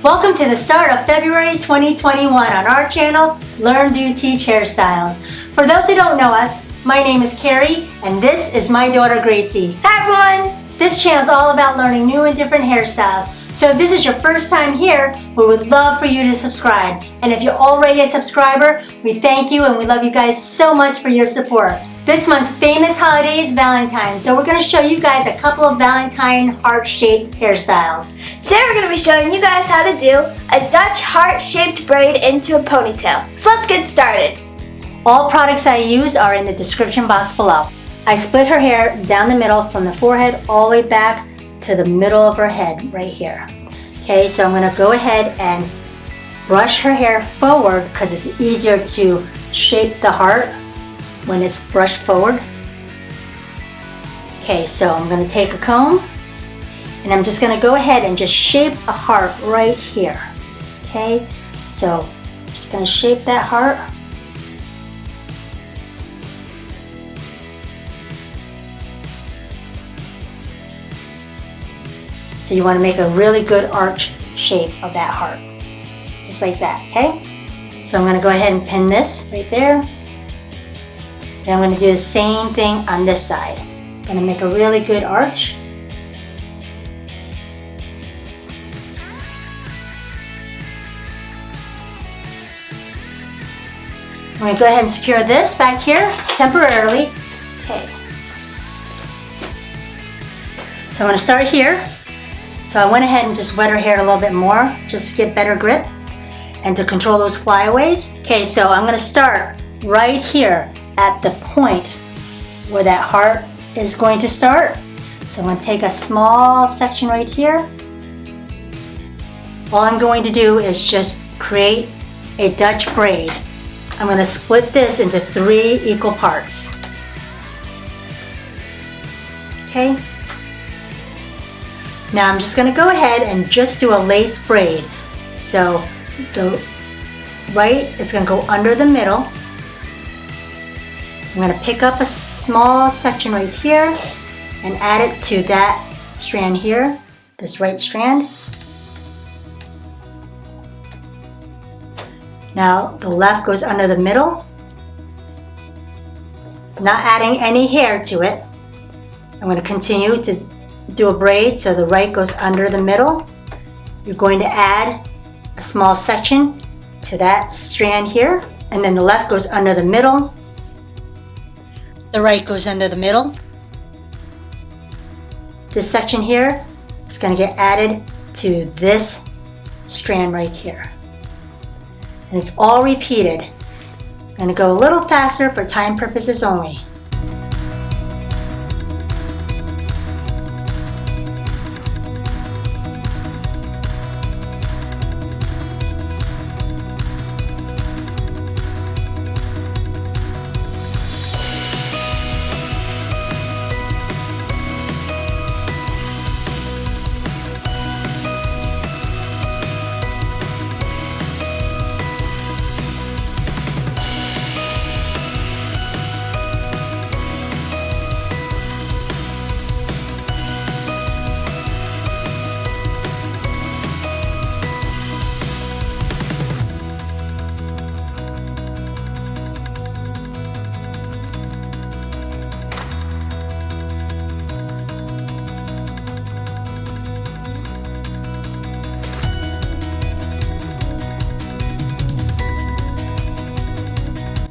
Welcome to the start of February 2021 on our channel, Learn, Do, Teach Hairstyles. For those who don't know us, my name is Carrie and this is my daughter Gracie. Hi everyone! This channel is all about learning new and different hairstyles. So if this is your first time here, we would love for you to subscribe. And if you're already a subscriber, we thank you and we love you guys so much for your support. This month's famous holiday is Valentine, so we're going to show you guys a couple of Valentine heart-shaped hairstyles. Today we're going to be showing you guys how to do a Dutch heart-shaped braid into a ponytail. So let's get started. All products I use are in the description box below. I split her hair down the middle from the forehead all the way back to the middle of her head right here. Okay, so I'm going to go ahead and brush her hair forward because it's easier to shape the heart when it's brushed forward. Okay, so I'm going to take a comb and I'm just going to go ahead and just shape a heart right here. Okay, so just going to shape that heart. So you want to make a really good arch shape of that heart. Just like that, okay? So I'm going to go ahead and pin this right there. Then I'm going to do the same thing on this side. I'm going to make a really good arch. I'm going to go ahead and secure this back here temporarily. Okay. So I'm going to start here. So I went ahead and just wet her hair a little bit more just to get better grip and to control those flyaways. Okay, so I'm going to start right here at the point where that heart is going to start. So I'm going to take a small section right here. All I'm going to do is just create a Dutch braid. I'm going to split this into 3 equal parts. Okay. Now I'm just going to go ahead and just do a lace braid. So the right is going to go under the middle. I'm going to pick up a small section right here and add it to that strand here, this right strand. Now the left goes under the middle. Not adding any hair to it. I'm going to continue to do a braid, so the right goes under the middle. You're going to add a small section to that strand here, and then the left goes under the middle. The right goes under the middle. This section here is going to get added to this strand right here. And it's all repeated. I'm going to go a little faster for time purposes only.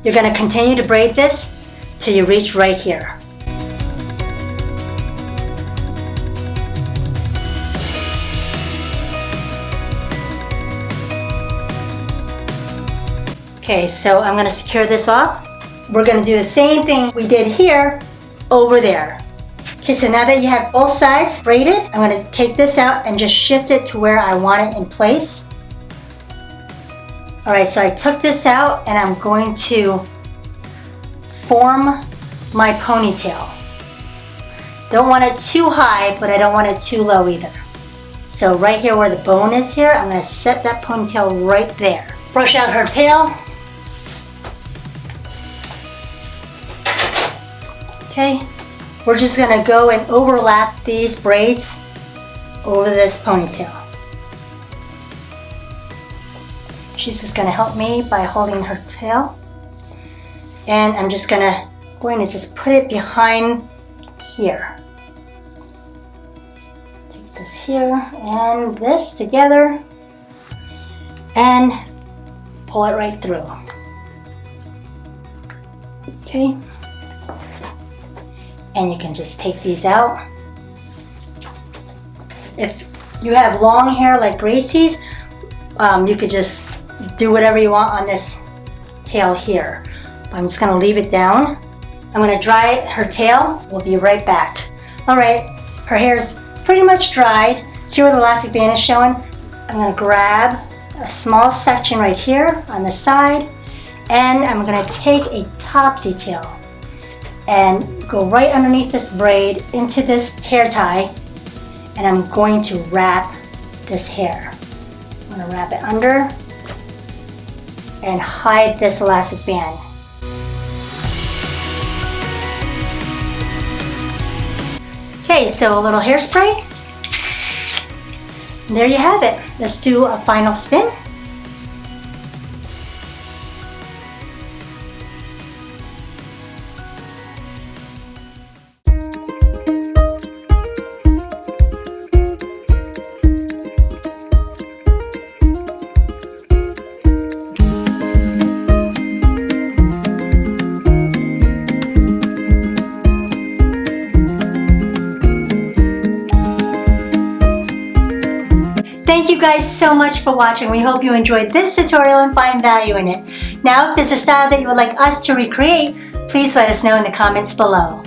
You're going to continue to braid this till you reach right here. Okay, so I'm going to secure this off. We're going to do the same thing we did here over there. Okay, so now that you have both sides braided, I'm going to take this out and just shift it to where I want it in place. Alright, so I took this out and I'm going to form my ponytail. Don't want it too high, but I don't want it too low either. So right here where the bone is here, I'm going to set that ponytail right there. Brush out her tail. Okay, we're just going to go and overlap these braids over this ponytail. she's just gonna help me by holding her tail. And I'm just going to just put it behind here. Take this here and this together and pull it right through. Okay. And you can just take these out. If you have long hair like Gracie's, you could just do whatever you want on this tail here. I'm just going to leave it down. I'm going to dry her tail. We'll be right back. Alright, her hair's pretty much dried. See where the elastic band is showing? I'm going to grab a small section right here on the side, and I'm going to take a topsy tail and go right underneath this braid into this hair tie, and I'm going to wrap this hair. I'm going to wrap it under and hide this elastic band. Okay, so a little hairspray. And there you have it. Let's do a final spin. Thank you guys so much for watching. We hope you enjoyed this tutorial and find value in it. Now, if there's a style that you would like us to recreate, please let us know in the comments below.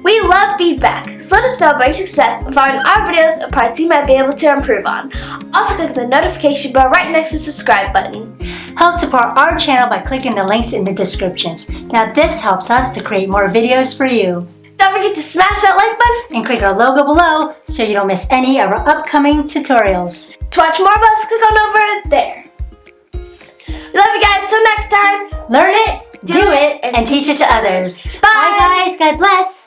We love feedback, so let us know about your success and find our videos or parts you might be able to improve on. Also click the notification bell right next to the subscribe button. Help support our channel by clicking the links in the descriptions. Now this helps us to create more videos for you. Don't forget to smash that like button And click our logo below so you don't miss any of our upcoming tutorials. to watch more of us. Click on over there. We love you guys. Till next time, Learn it, do it, and teach it to others. Bye. Bye guys, God bless.